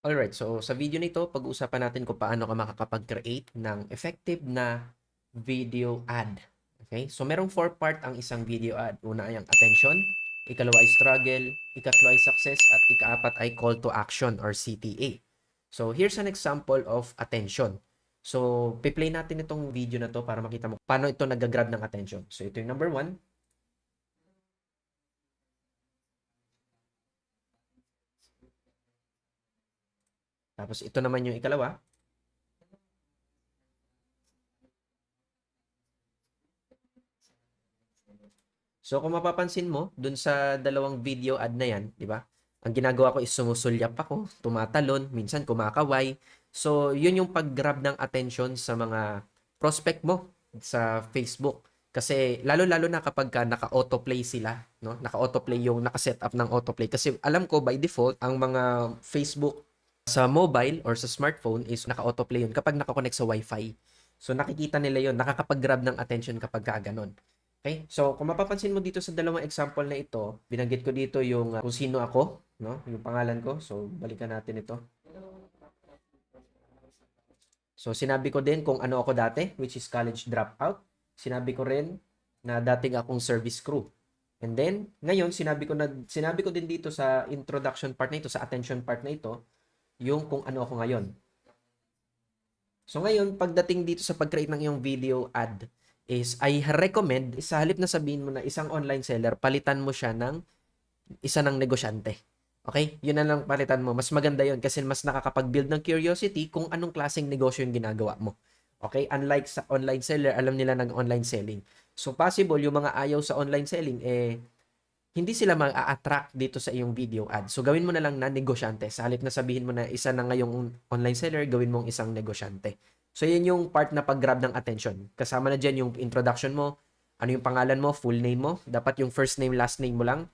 Alright, so sa video nito, pag-uusapan natin kung paano ka makakapag-create ng effective na video ad. Okay? So merong 4 part ang isang video ad. Una ay ang attention, ikalawa ay struggle, ikatlo ay success, at ikaapat ay call to action or CTA. So here's an example of attention. So piplay natin itong video na to para makita mo paano ito nag-grab ng attention. So ito yung number 1. Tapos ito naman yung ikalawa. So kung mapapansin mo, dun sa dalawang video ad na yan, di ba? Ang ginagawa ko is sumusulyap ako, tumatalon, minsan kumakaway. So yun yung pag-grab ng attention sa mga prospect mo sa Facebook. Kasi lalo-lalo na kapag ka naka-autoplay sila, no? Naka-autoplay yung naka-set up ng autoplay. Kasi alam ko by default, ang mga Facebook sa mobile or sa smartphone is naka-autoplay yun kapag nakakonect sa Wi-Fi. So nakikita nila yun, nakakapag-grab ng attention kapag ka ganun. Okay? So, kung mapapansin mo dito sa dalawang example na ito, binanggit ko dito yung kung sino ako, no? Yung pangalan ko. So, balikan natin ito. So, sinabi ko din kung ano ako dati, which is college dropout. Sinabi ko rin na dating akong service crew. And then, ngayon, sinabi ko din dito sa introduction part na ito, sa attention part na ito, yung kung ano ako ngayon. So, ngayon, pagdating dito sa pag-create ng iyong video ad, is I recommend, sa halip na sabihin mo na isang online seller, palitan mo siya ng isa ng negosyante. Okay? Yun na lang palitan mo. Mas maganda yun kasi mas nakakapag-build ng curiosity kung anong klaseng negosyo yung ginagawa mo. Okay? Unlike sa online seller, alam nila ng online selling. So, possible yung mga ayaw sa online selling, hindi sila ma-attract dito sa iyong video ad. So, gawin mo na lang na negosyante. Sa halip na sabihin mo na isa na ngayong online seller, gawin mong isang negosyante. So, yun yung part na pag-grab ng attention. Kasama na dyan yung introduction mo, ano yung pangalan mo, full name mo. Dapat yung first name, last name mo lang.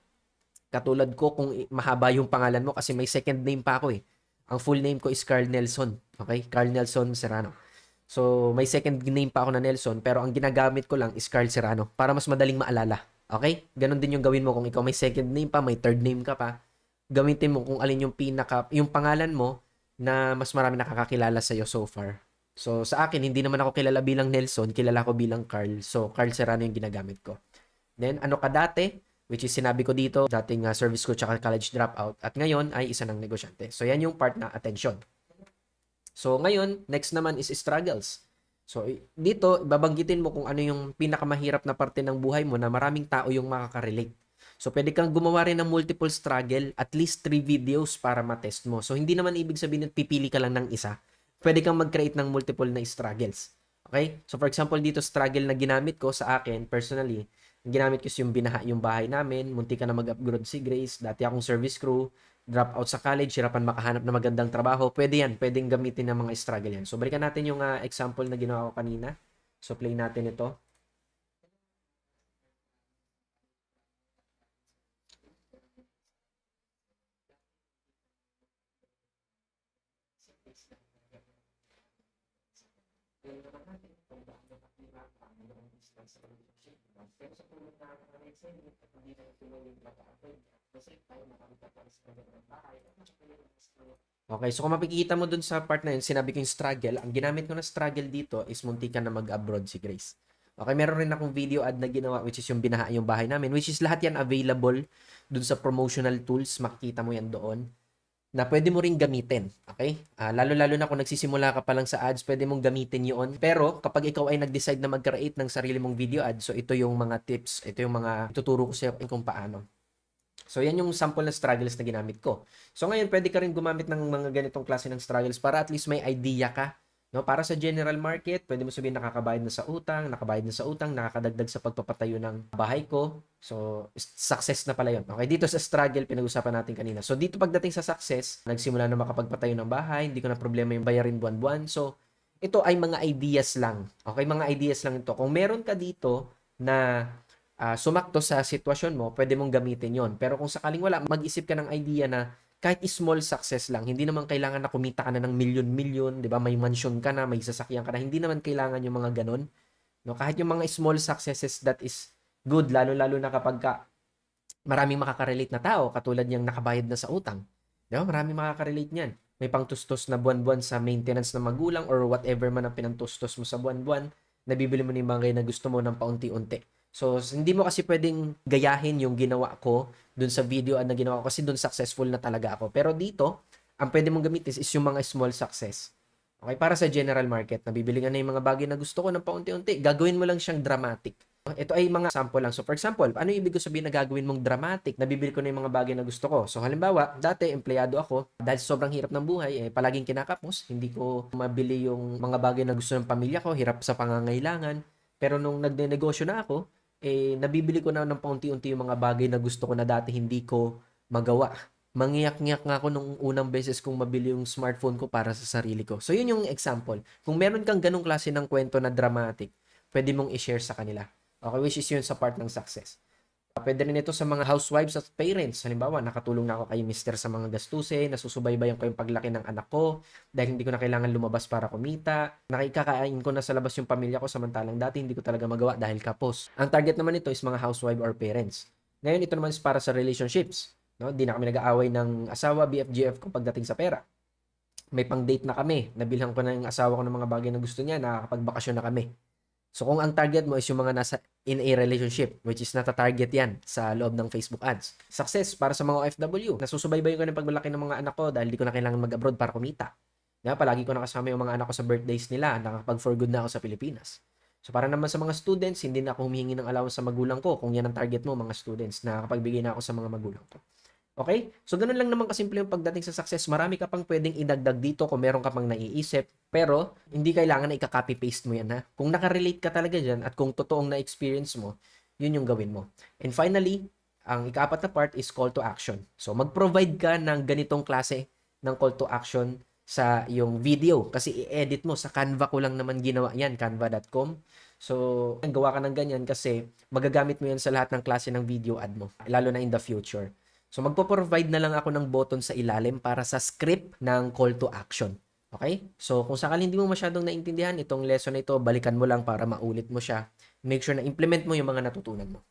Katulad ko, kung mahaba yung pangalan mo, kasi may second name pa ako eh. Ang full name ko is Carl Nelson. Okay? Carl Nelson Serrano. So, may second name pa ako na Nelson, pero ang ginagamit ko lang is Carl Serrano para mas madaling maalala. Okay? Ganon din yung gawin mo kung ikaw may second name pa, may third name ka pa. Gamitin mo kung alin yung yung pangalan mo na mas marami nakakakilala sa'yo so far. So, sa akin, hindi naman ako kilala bilang Nelson, kilala ko bilang Carl. So, Carl Serrano yung ginagamit ko. Then, ano ka dati? Which is sinabi ko dito, dating service ko tsaka college dropout. At ngayon ay isa ng negosyante. So, yan yung part na attention. So, ngayon, next naman is struggles. So, dito, babanggitin mo kung ano yung pinakamahirap na parte ng buhay mo na maraming tao yung makaka-relate. So, pwede kang gumawa rin ng multiple struggle, at least 3 videos para matest mo. So, hindi naman ibig sabihin na pipili ka lang ng isa. Pwede kang mag-create ng multiple na struggles. Okay? So, for example, dito struggle na ginamit ko sa akin, personally, ginamit ko yung binaha yung bahay namin, munti ka na mag-upgrade si Grace, dati akong service crew, drop out sa college, hirapan makahanap ng magandang trabaho, pwede yan, pwedeng gamitin ng mga struggle yan. So, balikan natin yung example na ginawa ko kanina. So, play natin ito. Okay, so kung makikita mo dun sa part na yun, sinabi ko yung struggle. Ang ginamit ko na struggle dito is munti ka na mag-abroad si Grace. Okay, meron rin akong video ad na ginawa which is yung binaha yung bahay namin, which is lahat yan available dun sa promotional tools. Makikita mo yan doon na pwede mo ring gamitin. Okay? Lalo-lalo na kung nagsisimula ka pa lang sa ads, pwede mong gamitin yun. Pero kapag ikaw ay nag-decide na mag-create ng sarili mong video ad, so ito yung mga tips, ito yung mga tuturo ko sa iyo kung paano. So, yan yung sample na struggles na ginamit ko. So, ngayon, pwede ka rin gumamit ng mga ganitong klase ng struggles para at least may idea ka. No? Para sa general market, pwede mo sabihin nakakabayad na sa utang, nakakadagdag sa pagpapatayo ng bahay ko. So, success na pala yun. Okay, dito sa struggle, pinag-usapan natin kanina. So, dito pagdating sa success, nagsimula na makapagpatayo ng bahay, hindi ko na problema yung bayarin buwan-buwan. So, ito ay mga ideas lang. Okay, mga ideas lang ito. Kung meron ka dito na sumakto sa sitwasyon mo, pwede mong gamitin yon. Pero kung sakaling wala, mag-isip ka ng idea na kahit small success lang, hindi naman kailangan na kumita ka na ng milyon-milyon, 'di ba? May mansion ka na, may sasakyan ka na, hindi naman kailangan yung mga ganon. No, kahit yung mga small successes that is good, lalo-lalo na kapag maraming makaka-relate na tao, katulad niyang nakabayad na sa utang. 'Di ba? Maraming makaka-relate niyan. may pangtustos na buwan-buwan sa maintenance ng magulang or whatever man ang pinantustos mo sa buwan-buwan, nabibili mo na yung bagay na gusto mo ng paunti-unti. So, hindi mo kasi pwedeng gayahin yung ginawa ko dun sa video na ginawa ko kasi dun successful na talaga ako. Pero dito, ang pwede mong gamitin is yung mga small success. Okay, para sa general market, nabibili ka na yung mga bagay na gusto ko ng paunti-unti. Gagawin mo lang siyang dramatic. Ito ay mga sample lang. So, for example, ano yung ibig ko sabihin na gagawin mong dramatic? Nabibili ko na yung mga bagay na gusto ko. So, halimbawa, dati, empleyado ako. Dahil sobrang hirap ng buhay, palaging kinakapos. Hindi ko mabili yung mga bagay na gusto ng pamilya ko. Hirap sa pangangailangan. Pero nung nagne-negosyo na ako, nabibili ko na ng paunti-unti yung mga bagay na gusto ko na dati hindi ko magawa. Mangiyak-ngiyak nga ako nung unang beses kong mabili yung smartphone ko para sa sarili ko. So, yun yung example. Kung meron kang ganong klase ng kwento na dramatic, pwede mong i-share sa kanila. Okay, which is yun sa part ng success. Pwede rin ito sa mga housewives at parents. Halimbawa, nakatulong na ako kay mister sa mga gastusin, nasusubaybayan ko yung paglaki ng anak ko dahil hindi ko na kailangan lumabas para kumita. Nakikakain ko na sa labas yung pamilya ko samantalang dati hindi ko talaga magawa dahil kapos. Ang target naman ito is mga housewife or parents. Ngayon, ito naman is para sa relationships. No? Di na kami nag-aaway ng asawa, BFGF ko pagdating sa pera. May pang-date na kami. Nabilhan ko na yung asawa ko ng mga bagay na gusto niya. Nakakapagbakasyon na kami. So, kung ang target mo is yung mga nasa in a relationship, which is nata-target yan sa loob ng Facebook ads. Success para sa mga OFW. Nasusubaybayan ko ng paglalaki ng mga anak ko dahil di ko na kailangan mag-abroad para kumita. Palagi ko nakasama yung mga anak ko sa birthdays nila. Nakakapag-for good na ako sa Pilipinas. So, para naman sa mga students, hindi na ako humihingi ng allowance sa magulang ko. Kung yan ang target mo, mga students, nakakapagbigay na ako sa mga magulang ko. Okay? So, ganun lang naman kasimple yung pagdating sa success. Marami ka pang pwedeng idagdag dito kung meron ka pang naiisip. Pero, hindi kailangan na i-copy-paste mo yan, ha? Kung nakarelate ka talaga dyan at kung totoong na-experience mo, yun yung gawin mo. And finally, ang ikaapat na part is call to action. So, mag-provide ka ng ganitong klase ng call to action sa yung video. Kasi i-edit mo. Sa Canva ko lang naman ginawa yan, canva.com. So, gawa ka ng ganyan kasi magagamit mo yan sa lahat ng klase ng video ad mo, lalo na in the future. So, magpo-provide na lang ako ng button sa ilalim para sa script ng call to action. Okay? So, kung sakali hindi mo masyadong naintindihan itong lesson na ito, balikan mo lang para maulit mo siya. Make sure na implement mo yung mga natutunan mo.